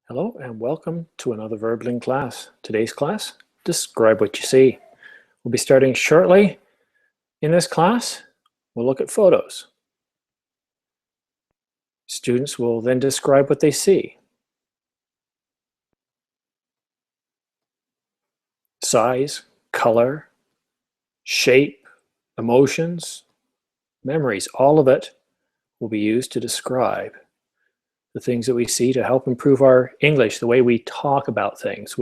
Hello and welcome to another Verbling class. Today's class, describe what you see. We'll be starting shortly. In this class, we'll look at photos. Students will then describe what they see. Size, color, shape, emotions, memories, all of it will be used to describe the things that we see to help improve our English, the way we talk about things.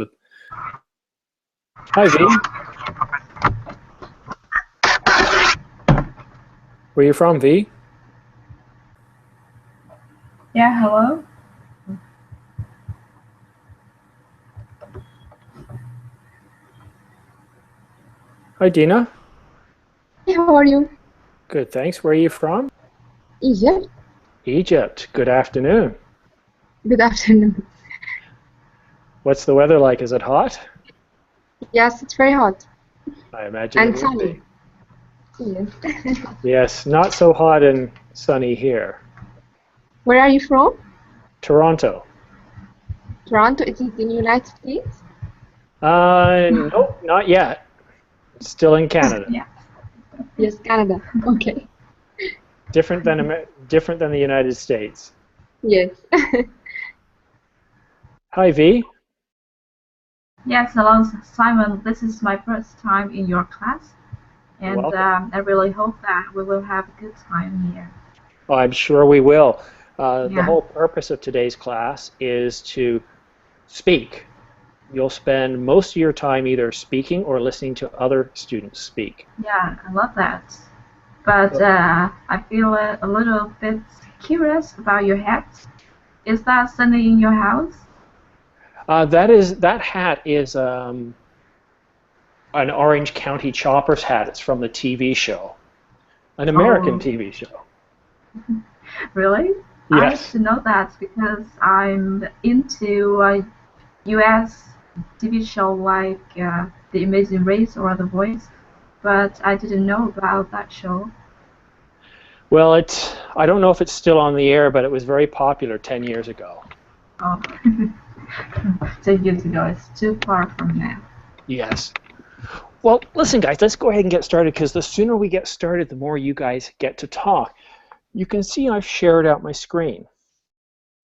Hi, V. Where are you from, V? Yeah, hello. Hi, Dina. Hey, how are you? Good, thanks. Where are you from? Egypt. Egypt. Good afternoon. Good afternoon. What's the weather like? Is it hot? Yes, it's very hot I imagine and it would sunny. be. Yes. Yes, not so hot and sunny here. Where are you from? Toronto. Toronto. It is in the United States. Nope, not yet. Still in Canada. Yeah. Yes, Canada. Okay. Different than the United States. Yes. Hi, V. Yes, hello, Simon. This is my first time in your class, and Welcome. I really hope that we will have a good time here. Oh, I'm sure we will. The Yeah. whole purpose of today's class is to speak. You'll spend most of your time either speaking or listening to other students speak. Yeah, I love that. But I feel a little bit curious about your hat. Is that something in your house? That hat is an Orange County Choppers hat. It's from the TV show, an American Oh, TV show. really? I Yes. should know that because I'm into U.S. TV show like The Amazing Race or The Voice, but I didn't know about that show. Well, I don't know if it's still on the air, but it was very popular 10 years ago. Oh, 10 years ago. It's too far from now. Yes. Well, listen, guys, let's go ahead and get started because the sooner we get started, the more you guys get to talk. You can see I've shared out my screen.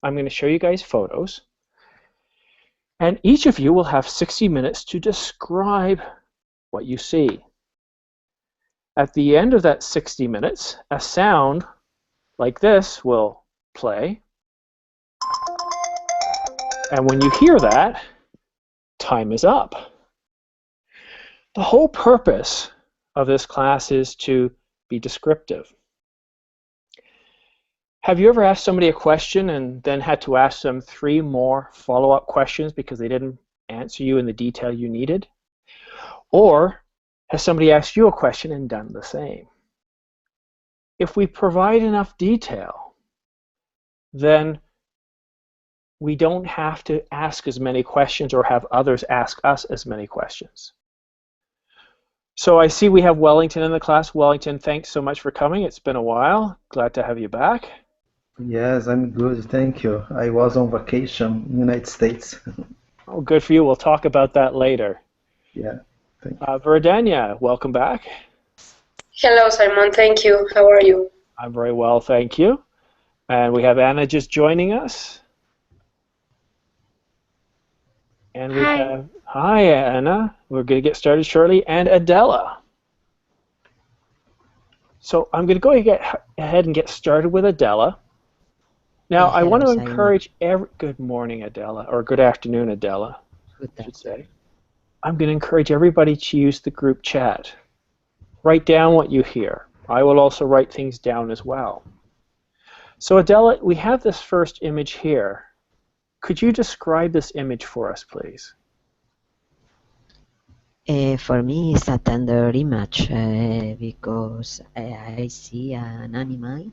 I'm going to show you guys photos. And each of you will have 60 minutes to describe what you see. At the end of that 60 minutes, a sound like this will play. And when you hear that, time is up. The whole purpose of this class is to be descriptive. Have you ever asked somebody a question and then had to ask them 3 more follow-up questions because they didn't answer you in the detail you needed? Or has somebody asked you a question and done the same? If we provide enough detail, then we don't have to ask as many questions or have others ask us as many questions. So I see we have Wellington in the class. Wellington, thanks so much for coming. It's been a while. Glad to have you back. Yes, I'm good, thank you. I was on vacation in the United States. Oh, good for you. We'll talk about that later. Yeah, thank you. Verdania, welcome back. Hello, Simon. Thank you. How are you? I'm very well, thank you. And we have Anna just joining us. And we have, hi Anna, we're going to get started shortly, and Adela. So I'm going to go ahead and get started with Adela. Now I want to encourage good morning Adela, or good afternoon Adela, I should say. I'm going to encourage everybody to use the group chat. Write down what you hear. I will also write things down as well. So Adela, we have this first image here. Could you describe this image for us, please? For me, it's a tender image because I see an animal,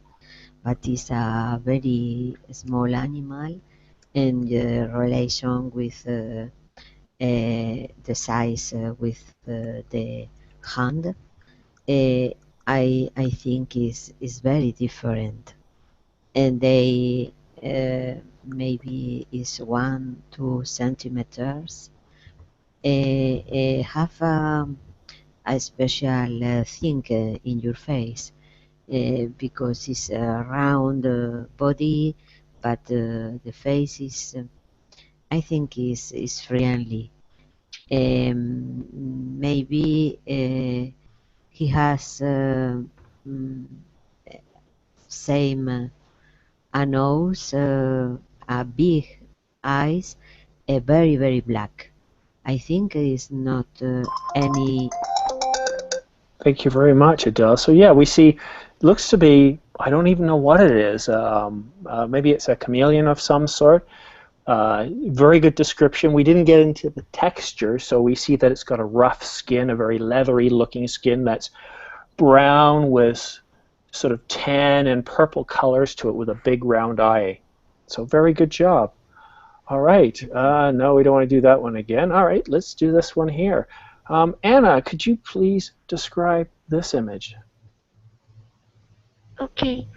but it's a very small animal, and the relation with the size with the hand, I think is very different, and they maybe is 1-2 centimeters, have a special thing in your face because it's a round body, but the face is, I think, is friendly. Maybe he has mm, same a nose, a big eyes, a very black. I think it's not any. Thank you very much, Adele. So yeah, we see, looks to be, I don't even know what it is. Maybe it's a chameleon of some sort. Very good description. We didn't get into the texture, so we see that it's got a rough skin, a very leathery looking skin that's brown with sort of tan and purple colors to it with a big round eye. So very good job. All right. No, we don't want to do that one again. All right, let's do this one here. Anna, could you please describe this image? Okay,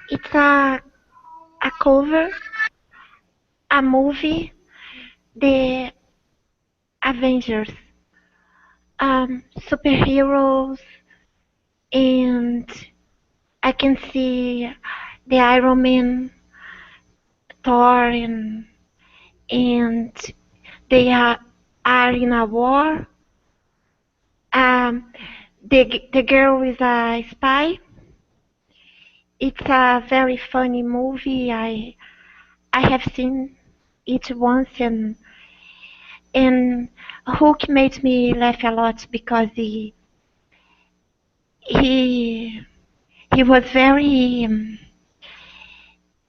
it's a cover, a movie, the Avengers, superheroes, and I can see the Iron Man, Thor, and they are in a war. The girl is a spy. It's a very funny movie. I have seen it once, and Hulk made me laugh a lot because he was very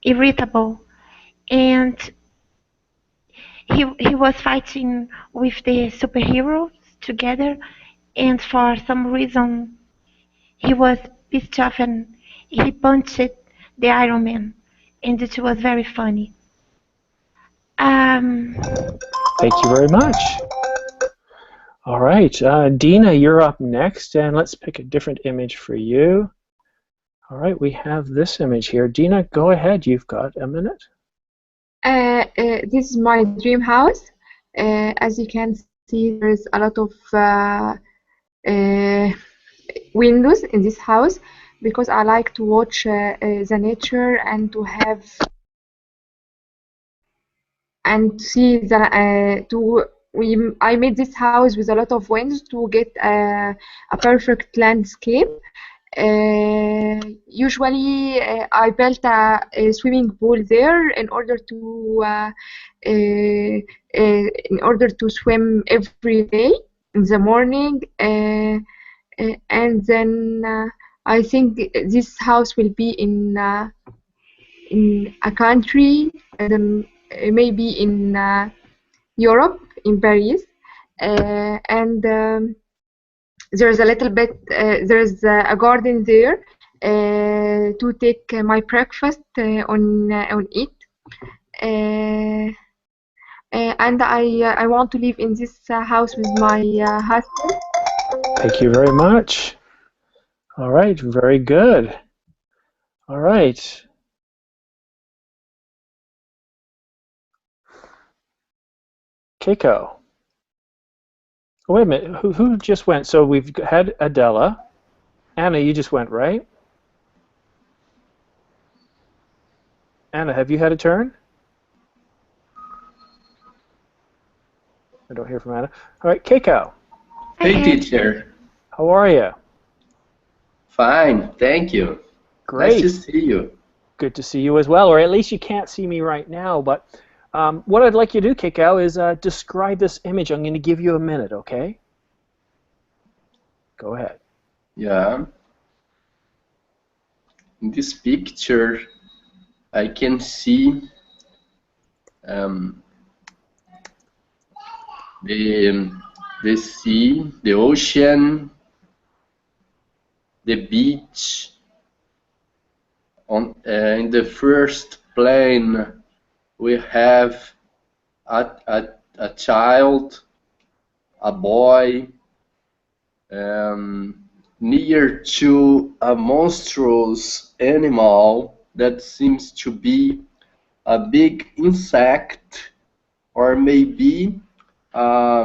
irritable, and he was fighting with the superheroes together, and for some reason he was pissed off and he punched the Iron Man, and it was very funny. Thank you very much. All right, Dina, you're up next, and let's pick a different image for you. All right, we have this image here. Dina, go ahead. You've got a minute. This is my dream house. As you can see, there's a lot of windows in this house because I like to watch the nature and to have and see the I made this house with a lot of windows to get a perfect landscape. Usually I built a swimming pool there in order to swim every day in the morning, and then I think this house will be in a country, and maybe in Europe, in Paris, and there's a little bit, there's a garden there to take my breakfast on it, and I want to live in this house with my husband. Thank you very much. All right, very good. All right. Keiko. Oh, wait a minute. Who just went? So we've had Adela. Anna, you just went, right? Anna, have you had a turn? I don't hear from Anna. All right, Keiko. Hey, teacher. How are you? Fine, thank you. Great. Nice to see you. Good to see you as well, or at least you can't see me right now, but what I'd like you to do, Keiko, is describe this image. I'm going to give you a minute, okay? Go ahead. Yeah. In this picture, I can see the sea, the ocean, the beach. In the first plane, we have a child, a boy, near to a monstrous animal that seems to be a big insect, or maybe a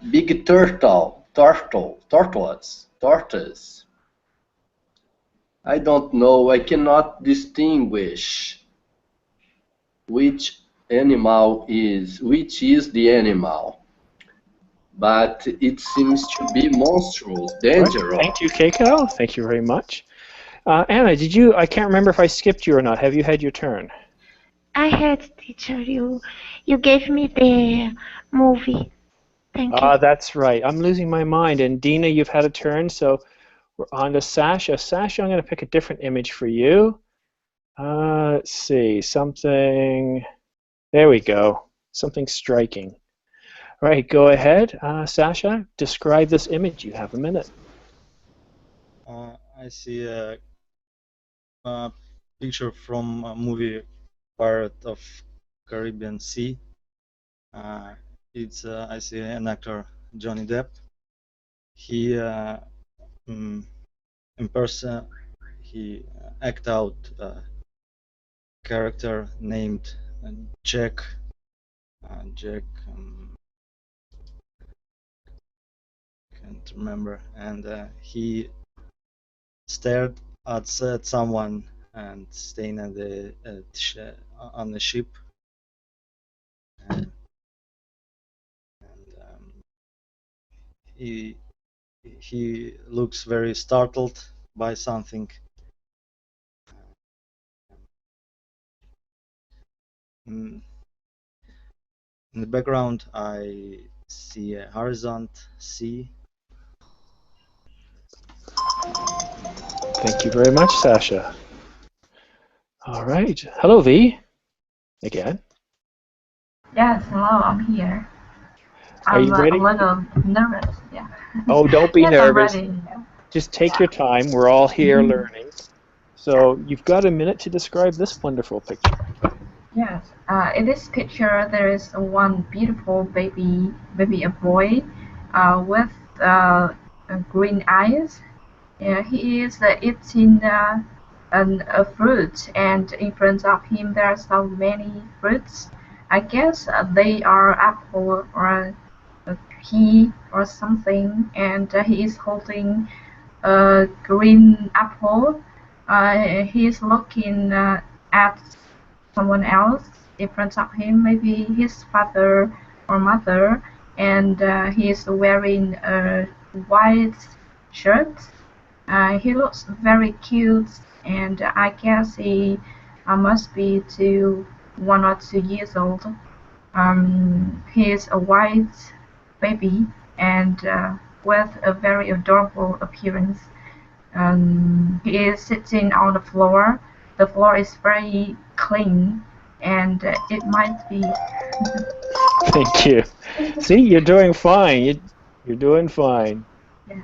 big tortoise. I don't know. I cannot distinguish which is the animal. But it seems to be monstrous, dangerous. Right. Thank you, Keiko. Thank you very much. Anna, I can't remember if I skipped you or not. Have you had your turn? I had, teacher. You gave me the movie. Thank you. That's right. I'm losing my mind. And Dina, you've had a turn, so we're on to Sasha. Sasha, I'm going to pick a different image for you. Let's see, something. There we go. Something striking. All right, go ahead, Sasha. Describe this image. You have a minute. I see a picture from a movie Pirate of Caribbean Sea. I see an actor, Johnny Depp. He he act out a character named Jack. Can't remember, and he stared at someone and staying at on the ship, and he looks very startled by something. In the background, I see a horizon sea. Thank you very much, Sasha. All right. Hello, V. Again. Yes, hello, I'm here. Are you ready? I'm a little nervous, yeah. Oh, don't be yes, nervous. I'm ready. Yeah. Just take your time. We're all here learning. So you've got a minute to describe this wonderful picture. Yes. In this picture, there is one beautiful baby, maybe a boy, with green eyes. He is eating a fruit, and in front of him there are so many fruits. I guess they are apple or a pea or something, and he is holding a green apple. He is looking at someone else in front of him, maybe his father or mother, and he is wearing a white shirt. He looks very cute, and I guess he must be 1 or 2 years old. He is a white baby and with a very adorable appearance. He is sitting on the floor. The floor is very clean, and it might be. Thank you. See, you're doing fine. You're doing fine. Yeah.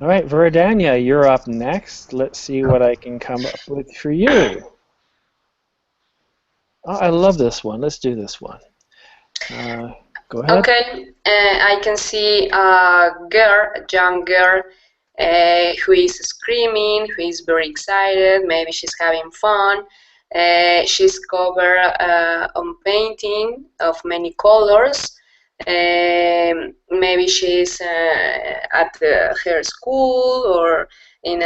All right, Verdania, you're up next. Let's see what I can come up with for you. Oh, I love this one. Let's do this one. Go ahead. Okay, I can see a young girl, who is screaming, who is very excited. Maybe she's having fun. She's covered on painting of many colors. Maybe she's at her school or in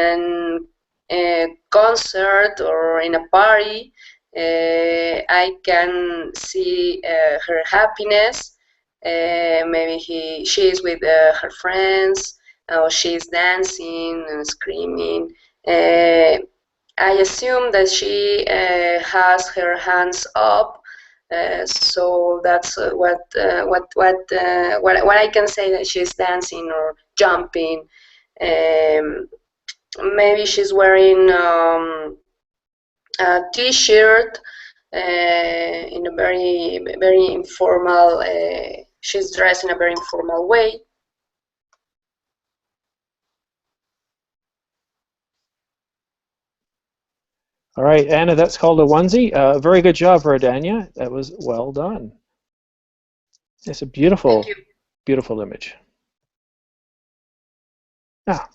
a concert or in a party. I can see her happiness. Maybe she is with her friends, or she's dancing and screaming. I assume that she has her hands up, so that's what I can say, that she's dancing or jumping. Maybe she's wearing a T-shirt in a very informal. She's dressed in a very informal way. All right, Anna, that's called a onesie. Very good job, Verdania. That was well done. It's a beautiful, beautiful image. Now,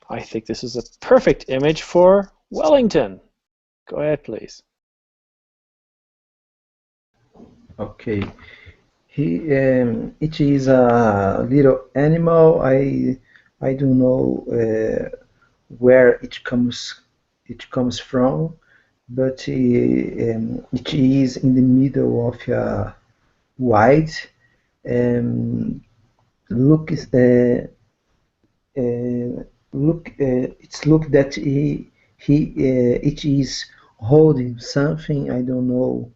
I think this is a perfect image for Wellington. Go ahead, please. Okay. It is a little animal. I don't know where it comes from, but it is in the middle of a wide. Look is it's look that it is holding something. I don't know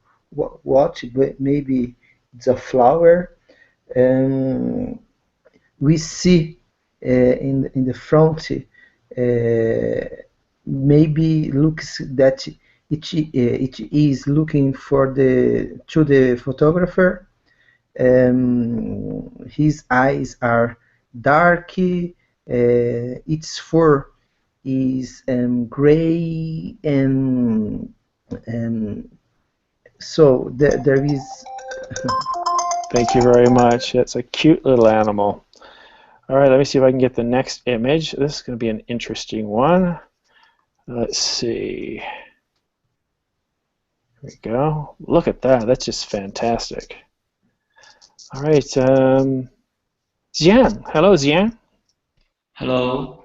what, but maybe it's a flower. We see in the front maybe looks that it is looking for the photographer. His eyes are dark. Its fur is gray, and so there is. Thank you very much. That's a cute little animal. All right, let me see if I can get the next image. This is going to be an interesting one. Let's see. There we go. Look at that. That's just fantastic. All right. Xian. Hello, Xian. Hello.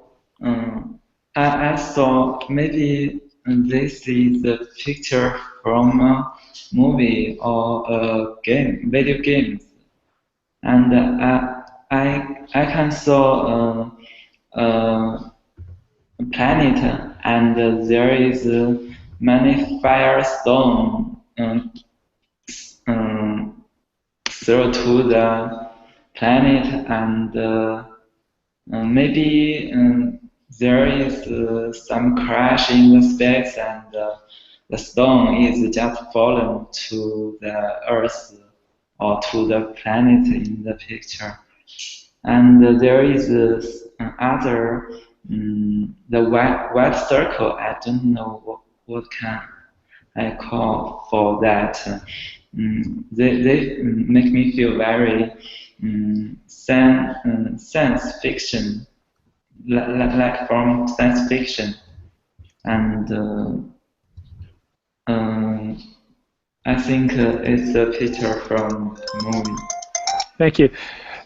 I saw maybe this is a picture from a movie or a game, video games, and I can saw a planet, and there is many firestone through to the planet, and maybe there is some crash in the space, and the stone is just fallen to the Earth or to the planet in the picture. And there is other, the white circle. I don't know what can I call for that. They make me feel very science fiction, like from science fiction, and I think it's a picture from a movie. Thank you.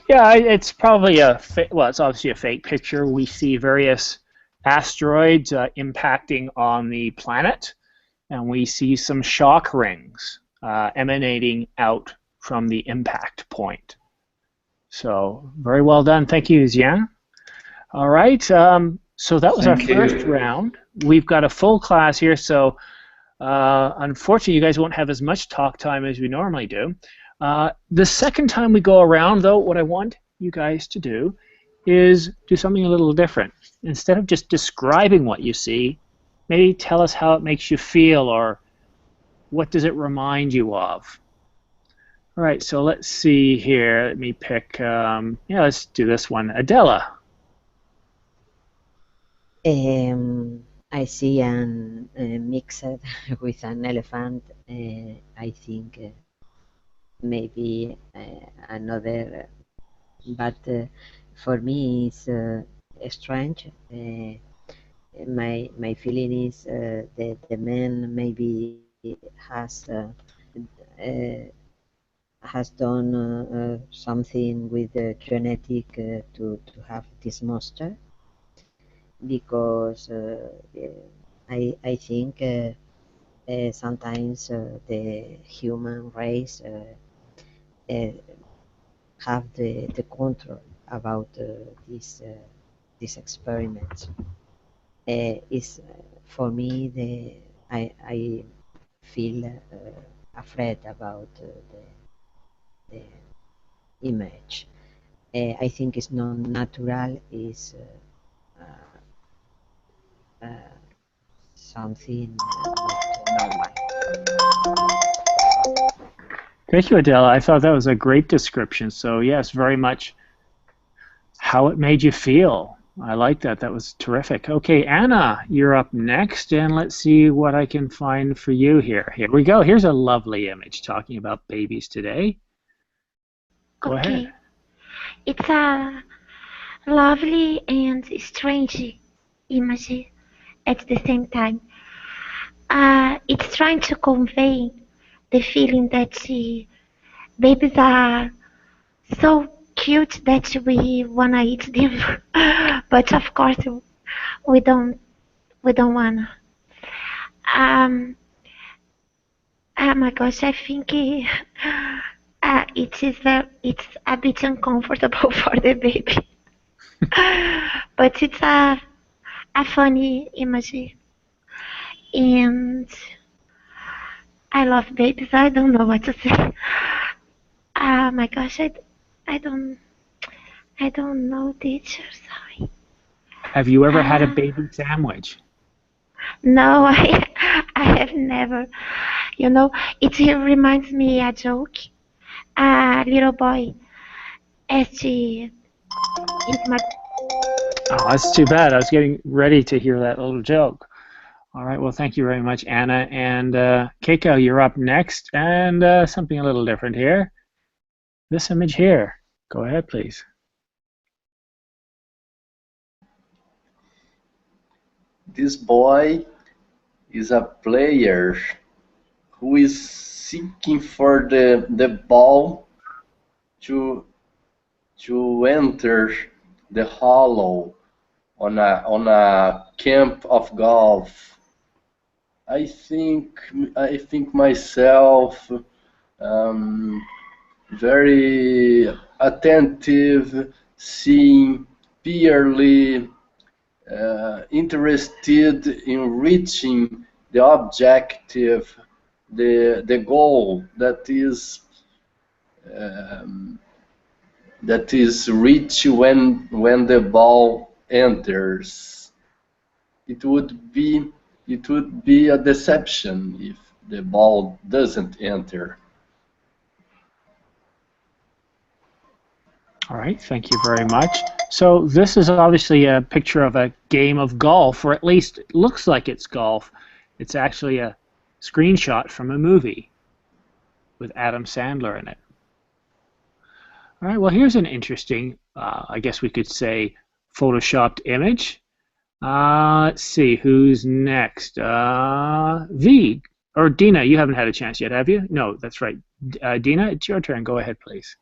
Yeah, it's probably it's obviously a fake picture. We see various asteroids impacting on the planet, and we see some shock rings emanating out from the impact point. So very well done. Thank you, Xian. All right. So that was our first round. We've got a full class here, so unfortunately, you guys won't have as much talk time as we normally do. The second time we go around, though, what I want you guys to do is do something a little different. Instead of just describing what you see, maybe tell us how it makes you feel, or what does it remind you of. All right, so let's see here. Let me pick, let's do this one. Adela. I see an mixed with an elephant. I think maybe another, but for me it's strange. My feeling is that the man maybe has done something with the genetic to have this monster, because I think sometimes the human race have the control about these experiments. Is for me I feel afraid about the image. I think it's not natural. Is something not normal. Thank you, Adela. I thought that was a great description. So yes, very much how it made you feel. I like that. That was terrific. Okay, Anna, you're up next, and let's see what I can find for you here. Here we go. Here's a lovely image talking about babies today. Go ahead. It's a lovely and strange image at the same time. It's trying to convey the feeling that babies are so cute that we wanna eat them, but of course we don't. We don't wanna. Um, oh my gosh, I think it's a bit uncomfortable for the baby, but it's a funny image, and I love babies. I don't know what to say. Oh my gosh, I don't know, teacher. Sorry. Have you ever had a baby sandwich? No, I have never. You know, it reminds me a joke. A little boy asked if my Oh, that's too bad. I was getting ready to hear that little joke. All right, well, thank you very much, Anna. And Keiko, you're up next, and something a little different here. This image here. Go ahead, please. This boy is a player who is seeking for the ball to enter the hollow on a camp of golf. I think myself very attentive, seeing purely interested in reaching the objective, the goal that is reached when the ball enters. It would be a deception if the ball doesn't enter. All right, thank you very much. So this is obviously a picture of a game of golf, or at least it looks like it's golf. It's actually a screenshot from a movie with Adam Sandler in it. All right, well, here's an interesting, I guess we could say, photoshopped image. Let's see, who's next? V, or Dina, you haven't had a chance yet, have you? No, that's right. Dina, it's your turn. Go ahead, please.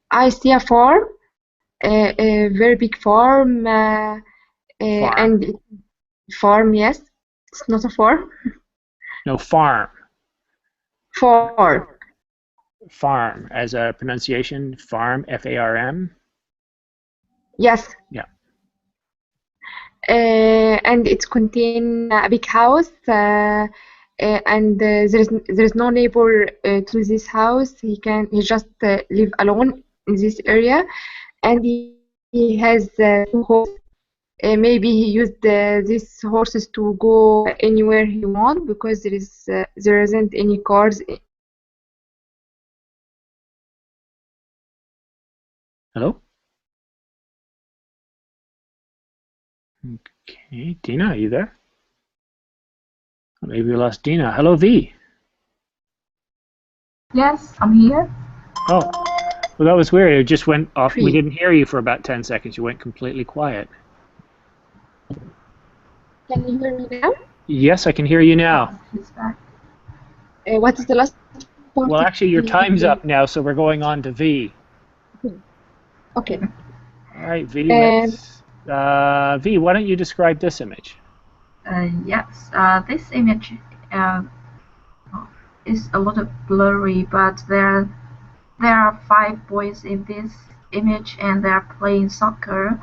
I see a farm, a very big farm, and farm, yes, it's not a farm. No, farm. Farm. Farm, as a pronunciation, farm, F-A-R-M? Yes. Yeah. And it contains a big house, and there is no neighbor to this house. He just live alone in this area, and he has 2 horses. Maybe he used these horses to go anywhere he wants because there isn't any cars. Hello? Okay, Dina, are you there? Maybe we lost Dina. Hello, V. Yes, I'm here. Oh, well, that was weird. It just went off. We didn't hear you for about 10 seconds. You went completely quiet. Can you hear me now? Yes, I can hear you now. What is the last part? Well, actually, your time's up now, so we're going on to V. Okay. All right, V. V, why don't you describe this image? Yes, this image is a little blurry, but there are 5 boys in this image, and they are playing soccer.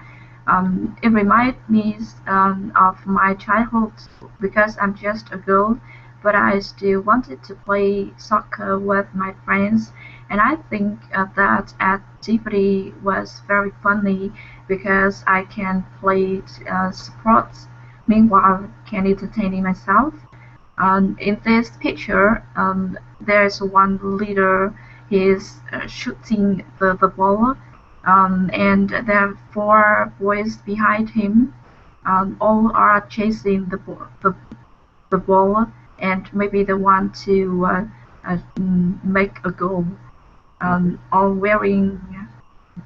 It reminds me of my childhood because I'm just a girl, but I still wanted to play soccer with my friends, and I think that activity was very funny because I can play sports, meanwhile can entertain myself. In this picture, there's one leader. He is shooting the ball, and there are 4 boys behind him. All are chasing the ball, and maybe they want to make a goal. All wearing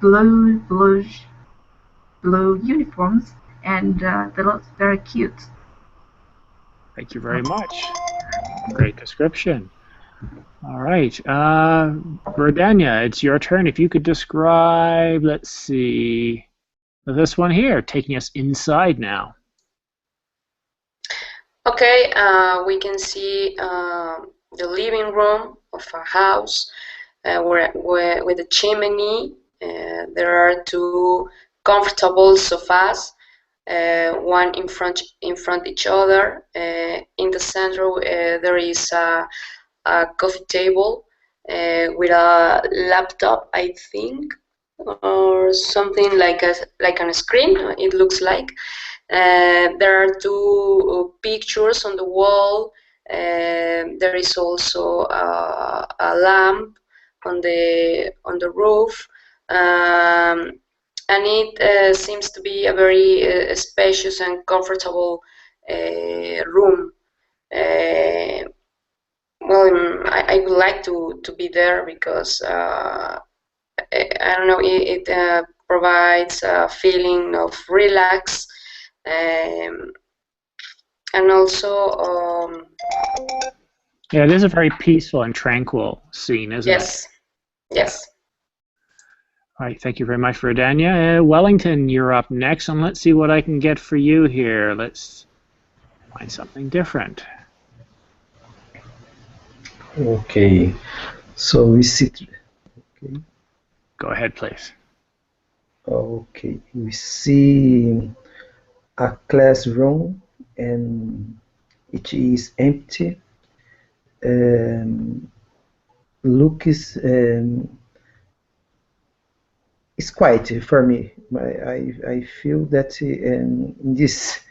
bluish blue uniforms, and they look very cute. Thank you very much. Great description. All right, Verdania, it's your turn. If you could describe, let's see, this one here, taking us inside now. Okay, we can see the living room of a house with a chimney. There are two comfortable sofas, one in front each other. In the center, there is a coffee table with a laptop, I think, or something like a screen. It looks like. There are two pictures on the wall. There is also a lamp on the roof, and it seems to be a very spacious and comfortable room. Well, I would like to be there because I don't know, it provides a feeling of relax, and also yeah, it is a very peaceful and tranquil scene, isn't yes, it? Yes. All right, thank you very much, Verdania. Wellington, you're up next, and let's see what I can get for you here. Let's find something different. Okay, so we sit. Okay. Go ahead, please. Okay, we see a classroom and it is empty. Looks it's quiet for me. I feel that in this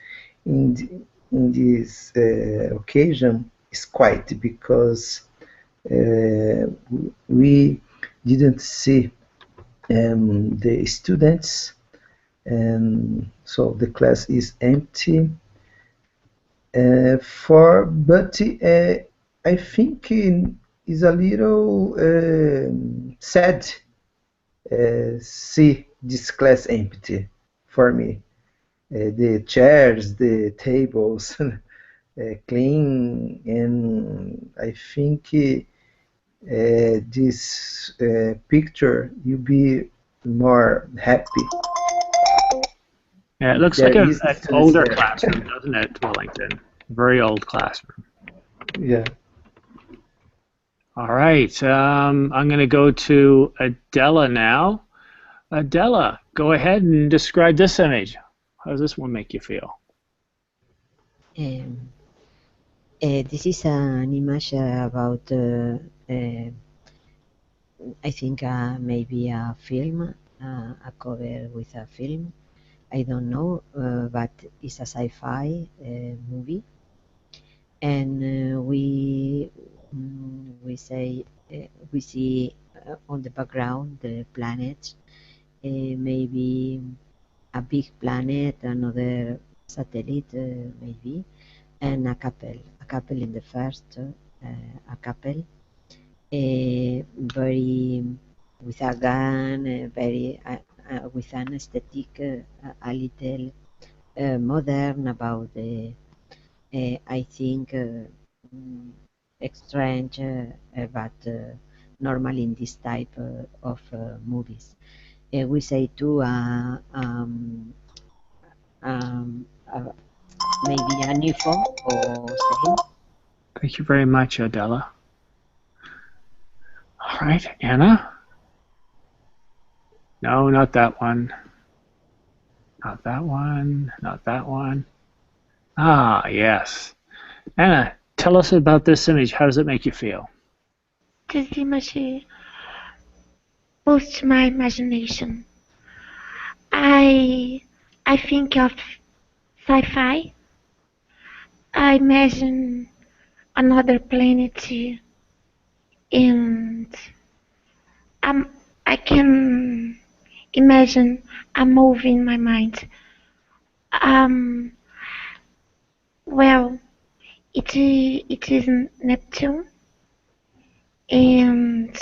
occasion it's quiet because we didn't see the students, and so the class is empty. But I think is a little sad see this class empty for me. The chairs, the tables clean, and I think this picture you'll be more happy. Yeah, it looks like an older classroom, doesn't it, Wellington? Very old classroom. Yeah. All right, I'm going to go to Adela now. Adela, go ahead and describe this image. How does this one make you feel? This is an image about, I think, maybe a film, a cover with a film. I don't know, but it's a sci-fi movie, and we say we see on the background the planets, maybe a big planet, another satellite, maybe, and a couple in the first, a couple, very with a gun, very with an aesthetic a little modern about the I think strange but normal in this type of movies. We say too maybe an UFO or something. Thank you very much, Adela. All right, Anna? No, not that one. Not that one. Not that one. Ah, yes. Anna, tell us about this image. How does it make you feel? This image boosts my imagination. I think of sci-fi. I imagine another planet, and I can imagine a movie in my mind. Well, it is Neptune, and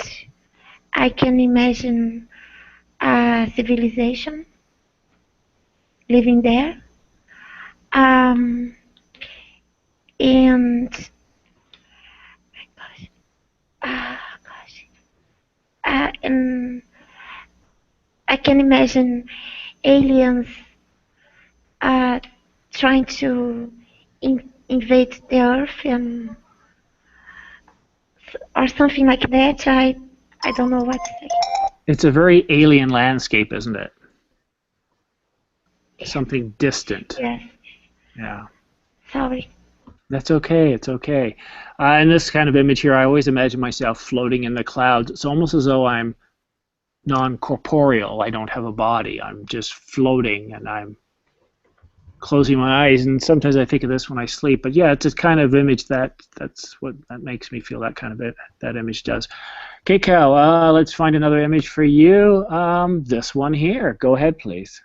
I can imagine a civilization, living there. And and I can imagine aliens trying to invade the Earth and or something like that. I don't know what to say. It's a very alien landscape, isn't it? Something distant. Yes. Yeah. Sorry. That's okay. It's okay. In this kind of image here, I always imagine myself floating in the clouds. It's almost as though I'm non-corporeal. I don't have a body. I'm just floating, and I'm closing my eyes. And sometimes I think of this when I sleep. But yeah, it's a kind of image that makes me feel that kind of that image does. Okay, Cal. Let's find another image for you. This one here. Go ahead, please.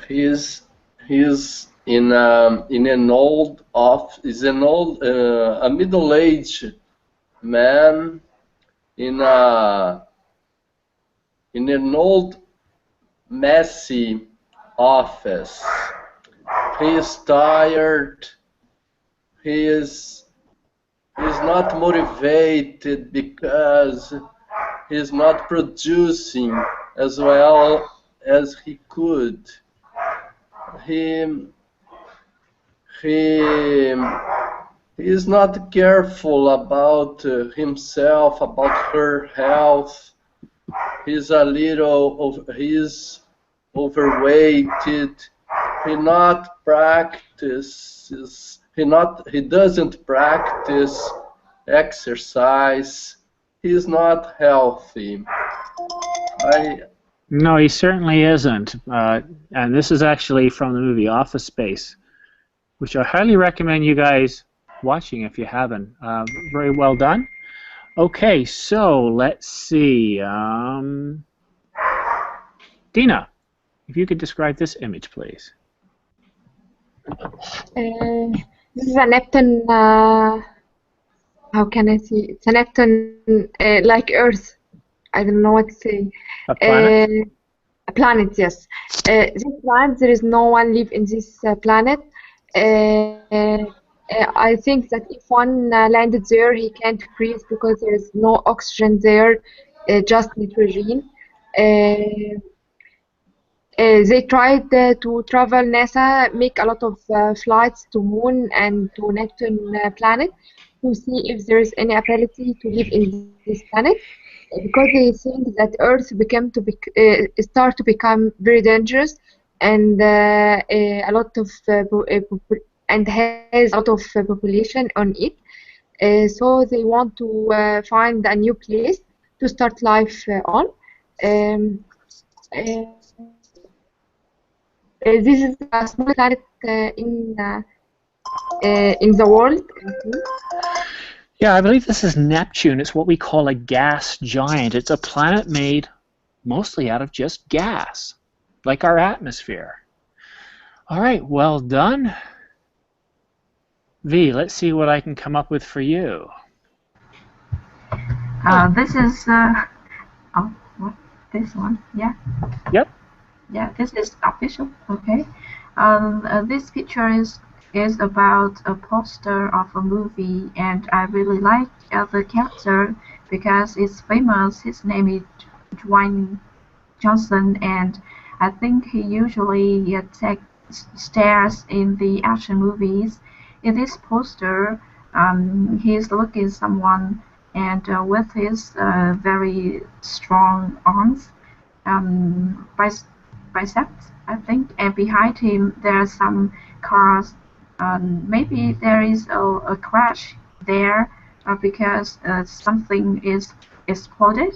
He's in an old a middle-aged man in an old messy office. He is tired. He is not motivated because he is not producing as well as he could. He is not careful about himself, about her health. He's he's overweighted. He doesn't practice exercise. He's not healthy. No, he certainly isn't. And this is actually from the movie Office Space, which I highly recommend you guys watching if you haven't. Very well done. Okay, so let's see. Dina, if you could describe this image, please. This is a Neptune. How can I see? It's a Neptune like Earth. I don't know what to say. A planet? A planet, yes. This planet, there is no one live in this planet. I think that if one landed there, he can't breathe because there is no oxygen there, just nitrogen. They tried to travel. NASA make a lot of flights to Moon and to Neptune planet to see if there is any ability to live in this planet. Because they think that Earth start to become very dangerous and a lot of and has a lot of population on it. So they want to find a new place to start life on. This is a small planet in the world. Yeah, I believe this is Neptune. It's what we call a gas giant. It's a planet made mostly out of just gas, like our atmosphere. All right, well done. V, let's see what I can come up with for you. This is what? This one? Yeah. Yep. Yeah, this is official. Okay. This picture is about a poster of a movie, and I really like the character because it's famous. His name is Dwayne Johnson, and I think he usually stars in the action movies. In this poster, he's looking at someone, and with his very strong arms, biceps, I think, and behind him there are some cars. Maybe there is a crash there because something is exploded,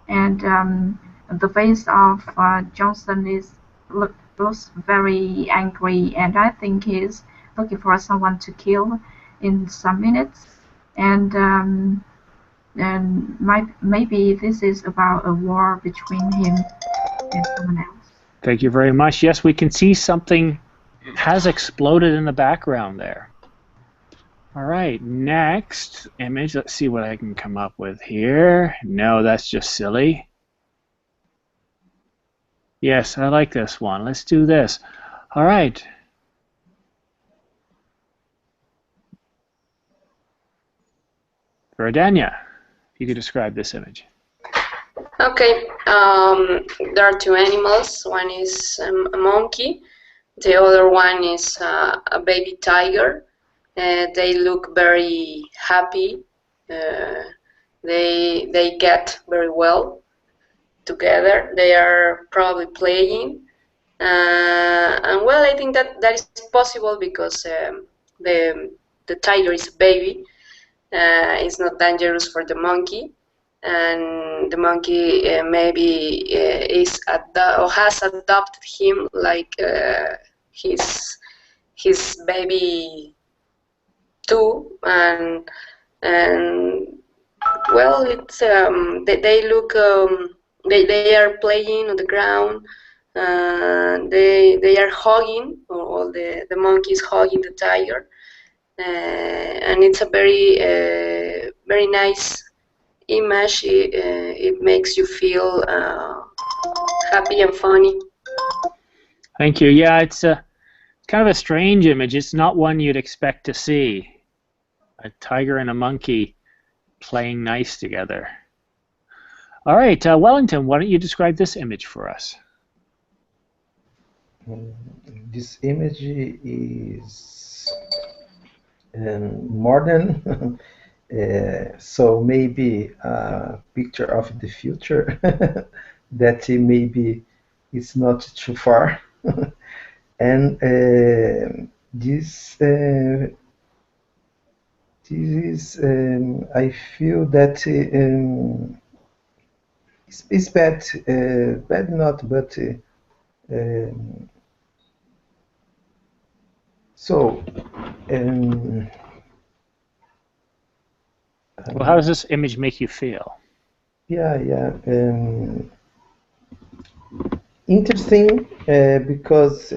and the face of Johnson looks very angry, and I think he's looking for someone to kill in some minutes, and maybe this is about a war between him and someone else. Thank you very much. Yes, we can see something has exploded in the background there. All right, next image. Let's see what I can come up with here. No, that's just silly. Yes, I like this one. Let's do this. All right. Verdania, if you could describe this image. Okay, there are two animals. One is a monkey. The other one is a baby tiger. They look very happy. They get very well together. They are probably playing. And well, I think that is possible because the tiger is a baby. It's not dangerous for the monkey, and the monkey maybe or has adopted him like his baby too, and well, it's they look they are playing on the ground. They are hugging, or the monkey is hugging the tiger. And it's a very nice image. It makes you feel happy and funny. Thank you. Yeah, it's kind of a strange image. It's not one you'd expect to see. A tiger and a monkey playing nice together. All right, Wellington, why don't you describe this image for us? This image is modern, so maybe a picture of the future that maybe it's not too far. And this is, I feel that it's bad, bad not, but so. Well, how does this image make you feel? Yeah. Interesting, because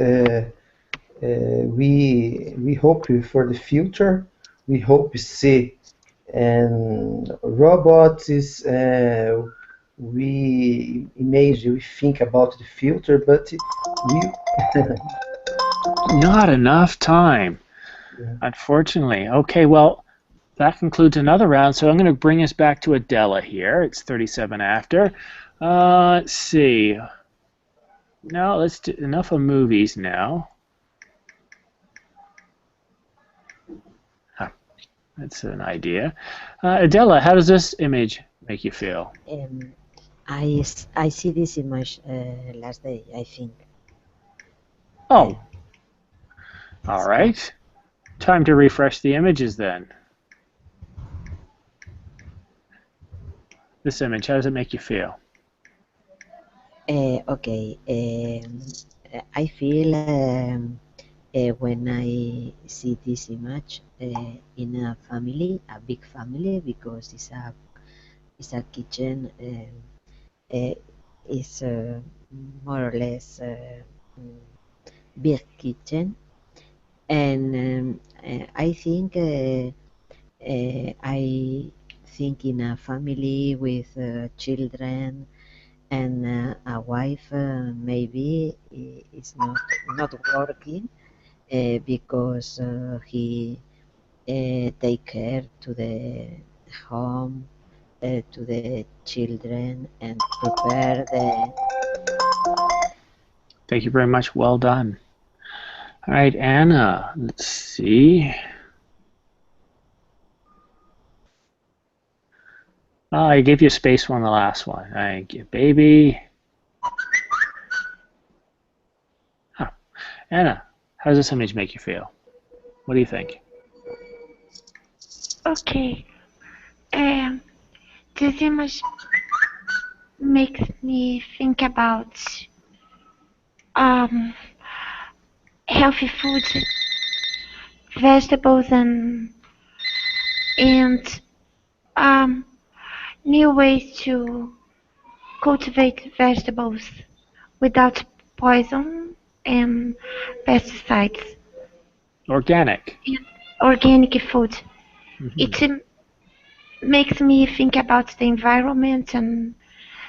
we hope for the future. We hope to see and robots is we imagine, we think about the future, but we not enough time, unfortunately. Okay, well, that concludes another round, so I'm going to bring us back to Adela here. It's 37 after. Let's see. Now let's do enough of movies now. That's an idea. Adela, how does this image make you feel? I see this image last day, I think. Oh. All right. Time to refresh the images then. This image, how does it make you feel? Okay. I feel when I see this image in a family, a big family, because it's a kitchen. It's more or less big kitchen, and I think in a family with children and a wife maybe is not working because he take care to the home, to the children, and prepare the. Thank you very much. Well done. All right, Anna, let's see. Oh, I gave you a space on the last one. Thank you, baby. Huh. Anna, how does this image make you feel? What do you think? Okay. This image makes me think about healthy food, vegetables, and new ways to cultivate vegetables without poison and pesticides. Organic. Organic food. Mm-hmm. It makes me think about the environment and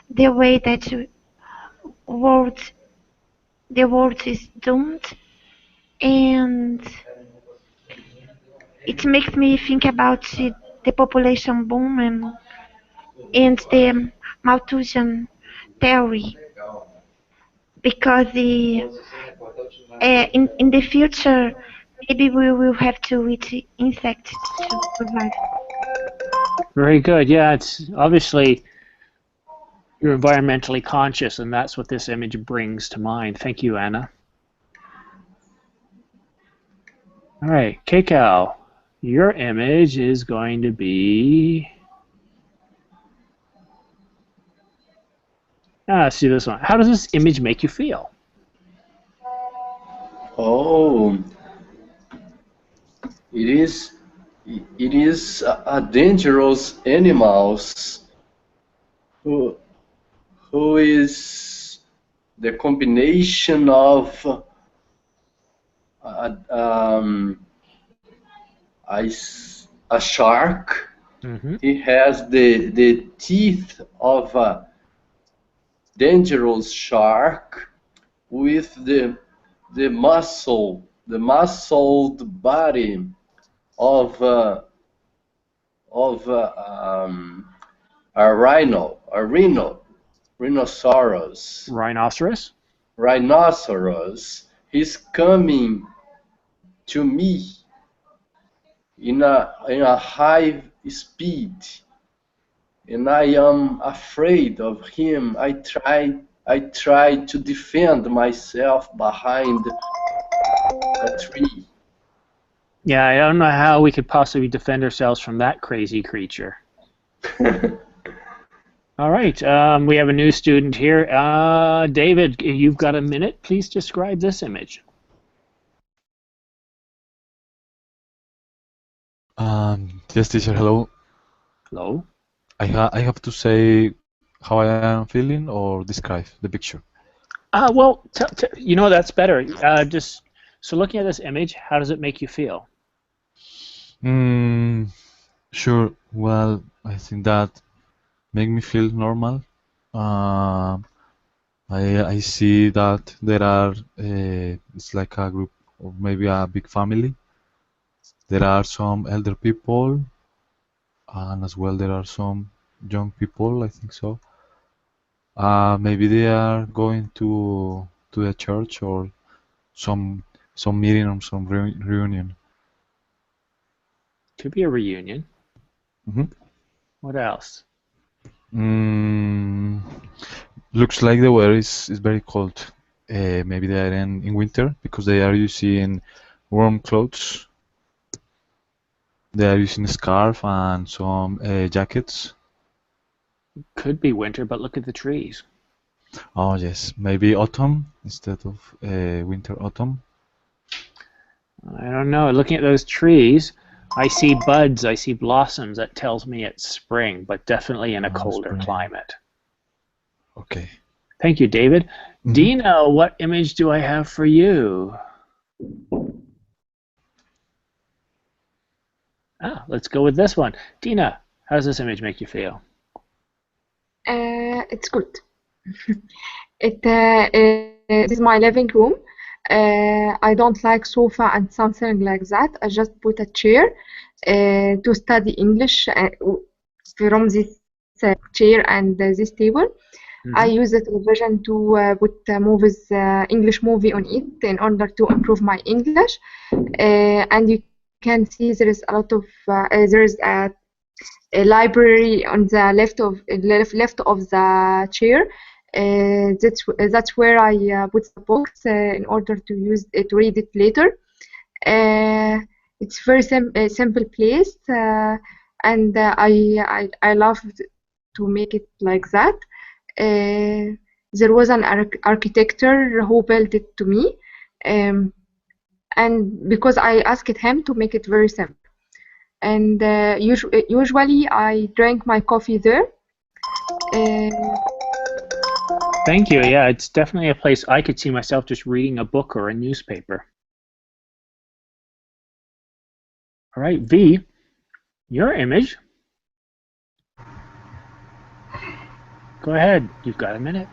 the way that world the world is doomed, and it makes me think about the population boom and the Malthusian theory, because in the future maybe we will have to eat insects to survive. Very good. Yeah, it's obviously you're environmentally conscious, and that's what this image brings to mind. Thank you, Anna. All right, Keiko, your image is going to be... see this one. How does this image make you feel? Oh, it is a dangerous animals who is the combination of a shark. Mm-hmm. He has the teeth of a dangerous shark with the muscled body of a rhinoceros. Rhinoceros. He's coming to me in a high speed, and I am afraid of him. I try to defend myself behind a tree. Yeah, I don't know how we could possibly defend ourselves from that crazy creature. All right, we have a new student here. David, you've got a minute. Please describe this image. Yes, teacher, hello. Hello. I have to say how I am feeling or describe the picture. Well, you know, that's better. So looking at this image, how does it make you feel? Sure. Well, I think that make me feel normal. I see that there are it's like a group or maybe a big family. There are some elder people, and as well there are some young people, I think so. Maybe they are going to the church or some meeting or some reunion. Could be a reunion. Mm-hmm. What else? Looks like the weather is very cold. Maybe they are in winter because they are using warm clothes. They are using a scarf and some jackets. Could be winter, but look at the trees. Oh yes, maybe autumn instead of winter, autumn. I don't know. Looking at those trees, I see buds, I see blossoms. That tells me it's spring, but definitely in a colder climate. Okay. Thank you, David. Mm-hmm. Dina, what image do I have for you? Let's go with this one. Dina, how does this image make you feel? It's good. This is my living room. I don't like sofa and something like that. I just put a chair to study English from this chair and this table. Mm-hmm. I use the television to put movies, English movie on it in order to improve my English. And you can see there is a lot of there is a library on the left of the chair. That's where I put the books in order to read it later. It's very simple place, and I love to make it like that. There was an architect who built it to me, and because I asked him to make it very simple. And usually I drink my coffee there. Thank you. Yeah, it's definitely a place I could see myself just reading a book or a newspaper. All right, V, your image. Go ahead. You've got a minute.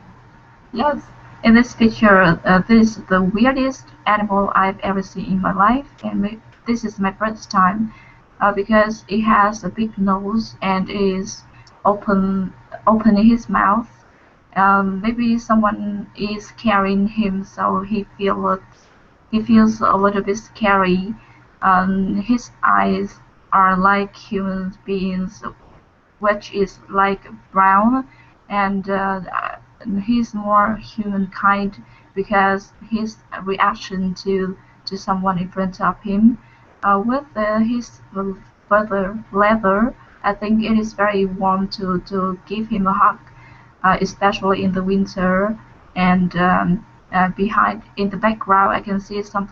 Yes. In this picture, this is the weirdest animal I've ever seen in my life, and this is my first time because it has a big nose and is opening his mouth. Maybe someone is carrying him, so he feels a little bit scary. His eyes are like human beings, which is like brown, and he's more humankind because his reaction to someone in front of him with his further leather. I think it is very warm to give him a hug, especially in the winter. And behind, in the background, I can see some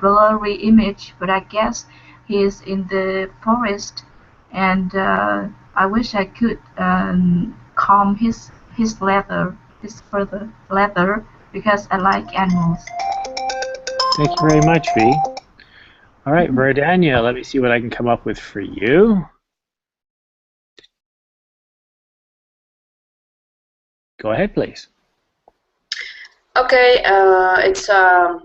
blurry image, but I guess he is in the forest. And I wish I could comb his leather, his further leather, because I like animals. Thank you very much, V. All right, Verdania, let me see what I can come up with for you. Go ahead, please. Okay, it's a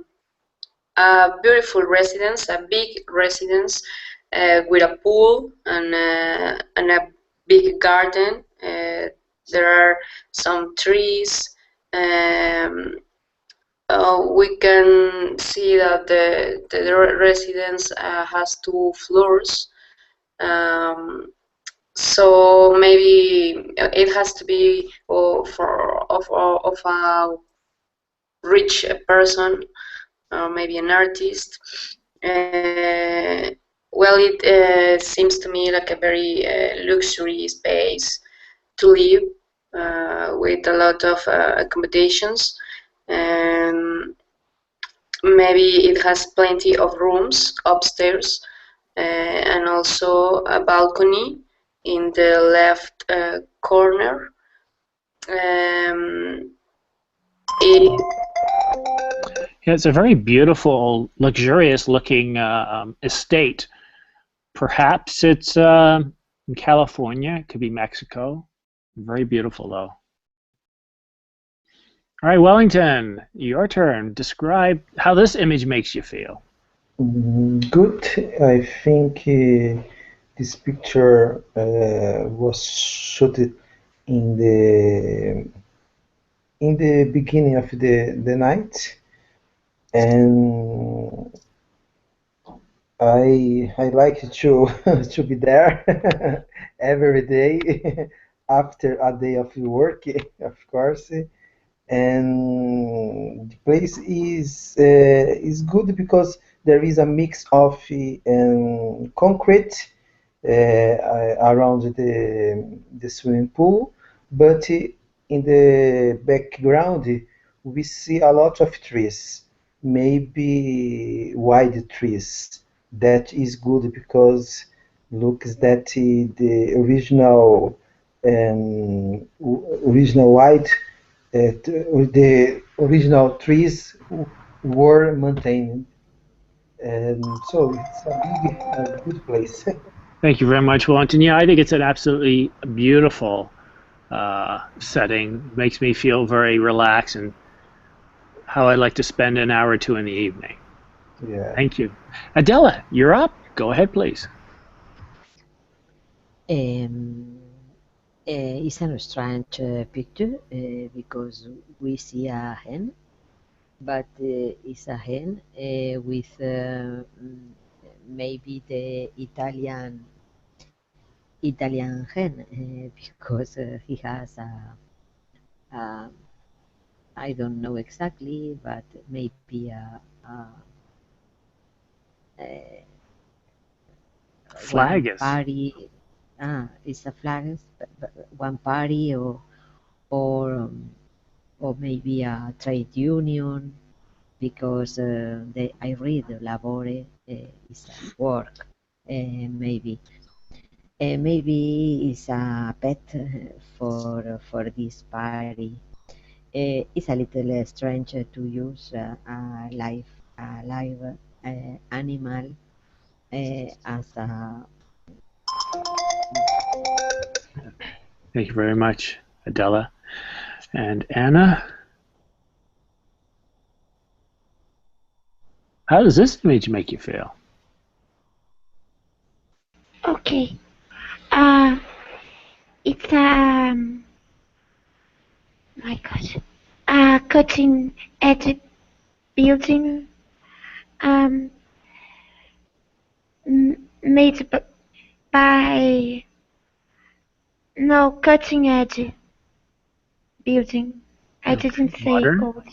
beautiful residence, a big residence with a pool and a big garden. There are some trees. We can see that the residence has 2 floors. So maybe it has to be of a rich person, or maybe an artist. Well, it seems to me like a very luxury space to live with a lot of accommodations. Maybe it has plenty of rooms upstairs and also a balcony in the left corner. Yeah, it's a very beautiful, luxurious-looking estate. Perhaps it's in California. It could be Mexico. Very beautiful, though. All right, Wellington, your turn. Describe how this image makes you feel. Good. I think this picture was shot in the beginning of the night, and I like to to be there every day after a day of work, of course. And the place is good because there is a mix of concrete around the swimming pool, but in the background we see a lot of trees, maybe wide trees. That is good because looks that the original white the original trees were maintained, and so it's a good place. Thank you very much, Wellington. Yeah, I think it's an absolutely beautiful setting. Makes me feel very relaxed and how I'd like to spend an hour or two in the evening. Yeah. Thank you. Adela, you're up. Go ahead, please. It's a strange picture because we see a hen, but it's a hen with maybe the Italian hen because he has a I don't know exactly, but maybe Flag is. party. It's a flag, one party or maybe a trade union because I read labore is a work maybe. Maybe it's a pet for this party. It's a little strange to use a live animal as a. Thank you very much, Adela. And Anna? How does this image make you feel? Okay. It's my gosh, a cutting edge building um made by no cutting edge building. I didn't say Modern? gold.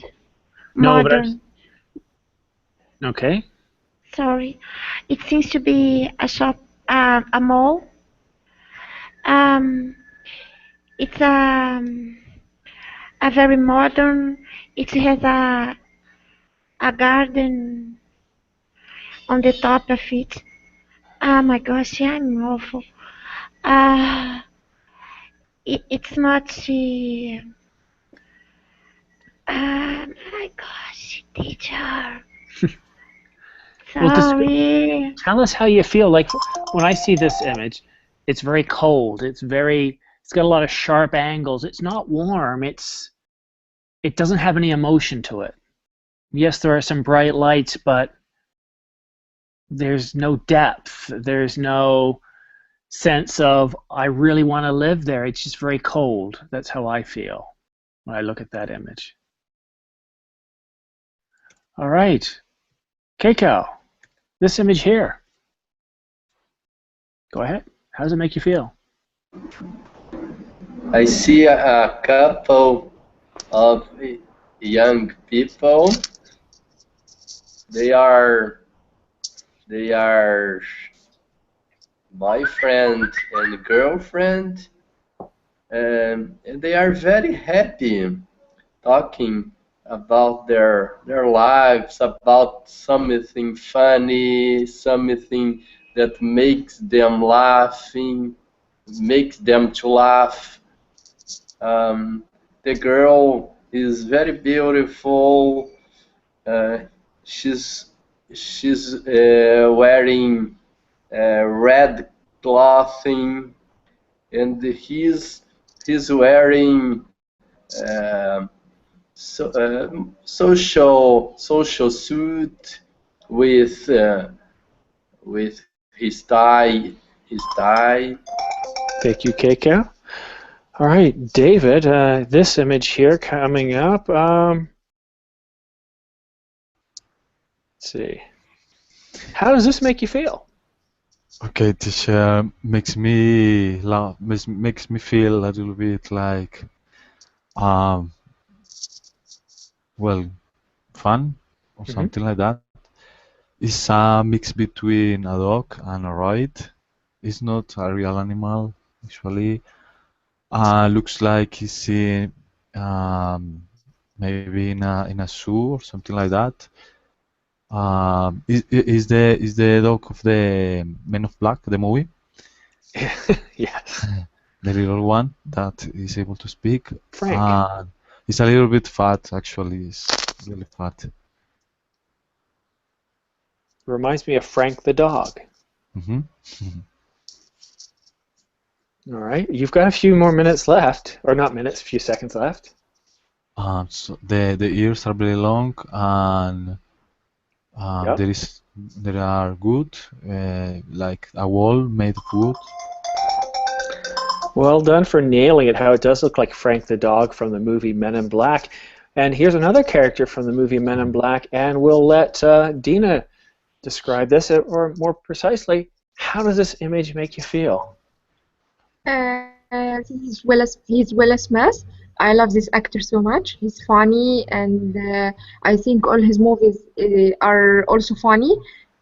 No, but Modern. okay. Sorry. It seems to be a shop, a mall. It's a very modern. It has a garden on the top of it. Oh my gosh, yeah, I'm awful. It's much. My gosh, teacher. Well, Sorry. tell us how you feel. Like when I see this image, it's very cold. It's got a lot of sharp angles. It's not warm. It doesn't have any emotion to it. Yes, there are some bright lights, but there's no depth. There's no sense of, I really want to live there. It's just very cold. That's how I feel when I look at that image. All right. Keiko, this image here. Go ahead. How does it make you feel? I see a couple of young people. They are boyfriend and girlfriend, and they are very happy talking about their lives, about something funny, something that makes them laughing, makes them to laugh. The girl is very beautiful. She's wearing red clothing, and he's wearing social suit with his tie. Thank you, Keiko. All right, David, this image here coming up. Let's see. How does this make you feel? Okay, teacher, makes me laugh, makes me feel a little bit like, well, fun or something like that. It's a mix between a dog and a rabbit. It's not a real animal, actually. Looks like he's in, maybe in a zoo or something like that. Is the dog of the Men of Black, the movie? Yes. The little one that is able to speak. Frank. He's a little bit fat, actually. He's really fat. Reminds me of Frank the dog. Mm-hmm. All right, you've got a few more minutes left, or not minutes, a few seconds left. So the ears are very long, and Yep. there are wood, like a wall made of wood. Well done for nailing it, how it does look like Frank the dog from the movie Men in Black. And here's another character from the movie Men in Black, and we'll let Dina describe this, or more precisely, how does this image make you feel? He's Will Smith. I love this actor so much. He's funny, and I think all his movies are also funny.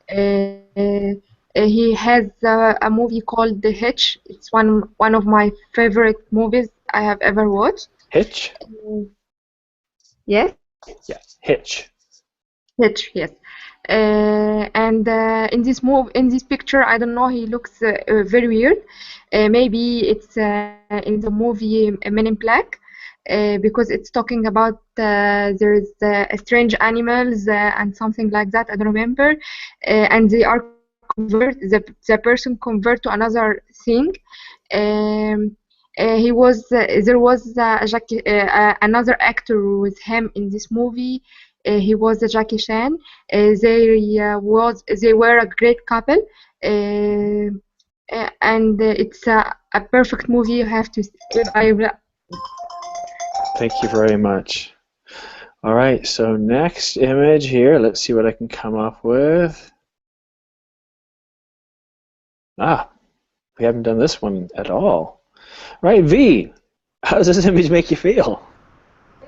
He has a movie called The Hitch. It's one of my favorite movies I have ever watched. Hitch? Yes? Yeah, Hitch. Hitch, yes. And in this picture, I don't know, he looks very weird. Maybe it's in the movie Men in Black, because it's talking about there's strange animals and something like that. I don't remember, and they are the person convert to another thing. he was there was another actor with him in this movie. He was Jackie Chan. They were a great couple, and it's a perfect movie. You have to. Thank you very much. All right, so next image here. Let's see what I can come up with. We haven't done this one at all. Right, V, how does this image make you feel?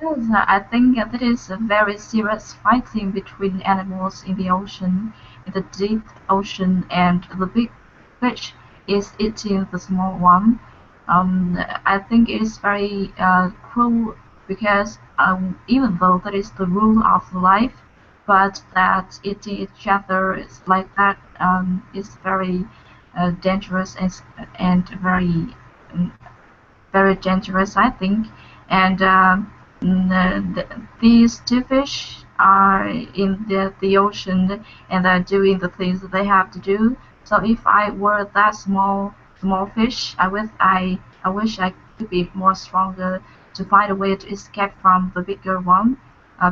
Yes, I think that is a very serious fighting between animals in the ocean, in the deep ocean, and the big fish is eating the small one. I think it is very cruel because even though that is the rule of life, but that eating each other is like that is very dangerous and very dangerous, I think. And these two fish are in the ocean and they're doing the things that they have to do. So if I were that small fish, I wish I could be more stronger to find a way to escape from the bigger one,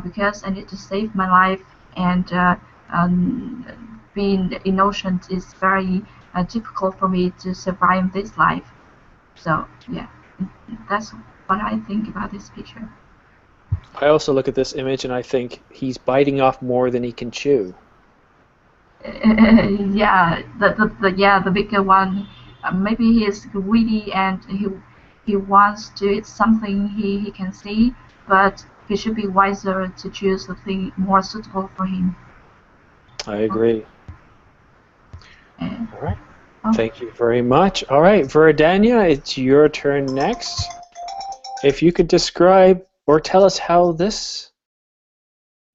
because I need to save my life, and being in ocean is very difficult for me to survive this life. So yeah, that's what I think about this picture. I also look at this image and I think he's biting off more than he can chew. Yeah, the bigger one. Maybe he is greedy and he wants to eat something he can see, but he should be wiser to choose the thing more suitable for him. I agree. All right. Thank you very much. All right, Verdania, it's your turn next. If you could describe or tell us how this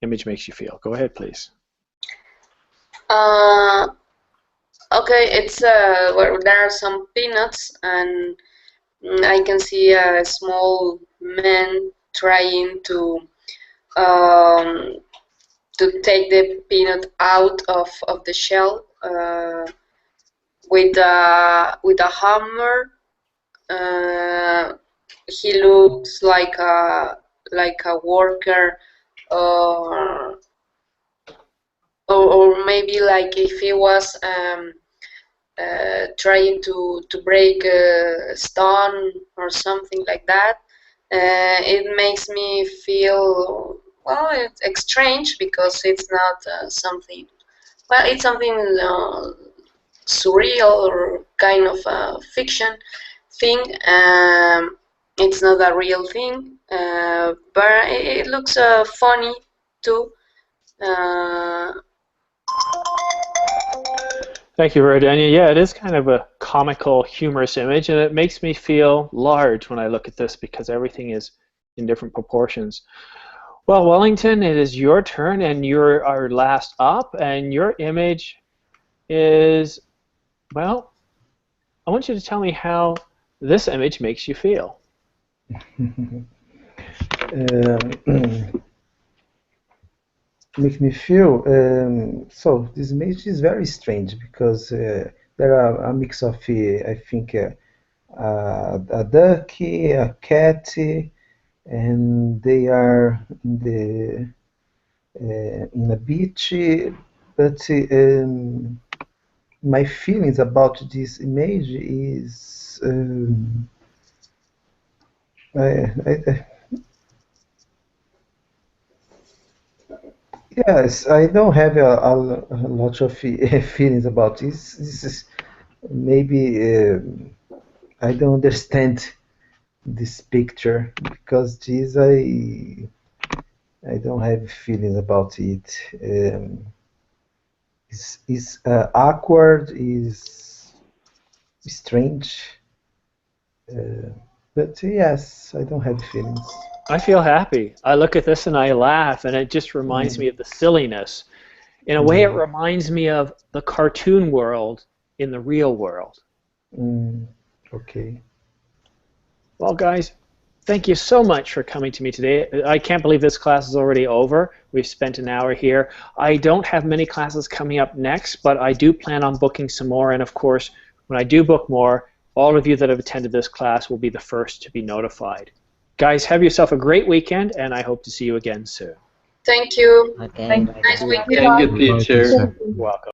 image makes you feel. Go ahead, please. Okay, it's where there are some peanuts, and I can see a small man trying to take the peanut out of the shell with a hammer. He looks like a worker, or maybe like if he was trying to break a stone or something like that. It makes me feel, well, it's strange because it's not something. Well, it's something surreal or kind of fiction thing. It's not a real thing, but it looks funny too. Thank you, Verdania. Yeah, it is kind of a comical, humorous image, and it makes me feel large when I look at this because everything is in different proportions. Well, Wellington, it is your turn, and you're our last up, and your image is, well, I want you to tell me how this image makes you feel. Make me feel, so this image is very strange because there are a mix of, I think, a duck, a cat, and they are in a beach, but my feelings about this image is yes, I don't have a lot of feelings about this. This is maybe I don't understand this picture because this I don't have feelings about it. It's awkward, is strange, but yes, I don't have feelings. I feel happy. I look at this and I laugh, and it just reminds me of the silliness. In a way, it reminds me of the cartoon world in the real world. Okay. Well, guys, thank you so much for coming to me today. I can't believe this class is already over. We've spent an hour here. I don't have many classes coming up next, but I do plan on booking some more, and of course, when I do book more, all of you that have attended this class will be the first to be notified. Guys, have yourself a great weekend, and I hope to see you again soon. Thank you. Okay, Thank bye. Nice Bye. weekend. Thank you, teacher. Welcome.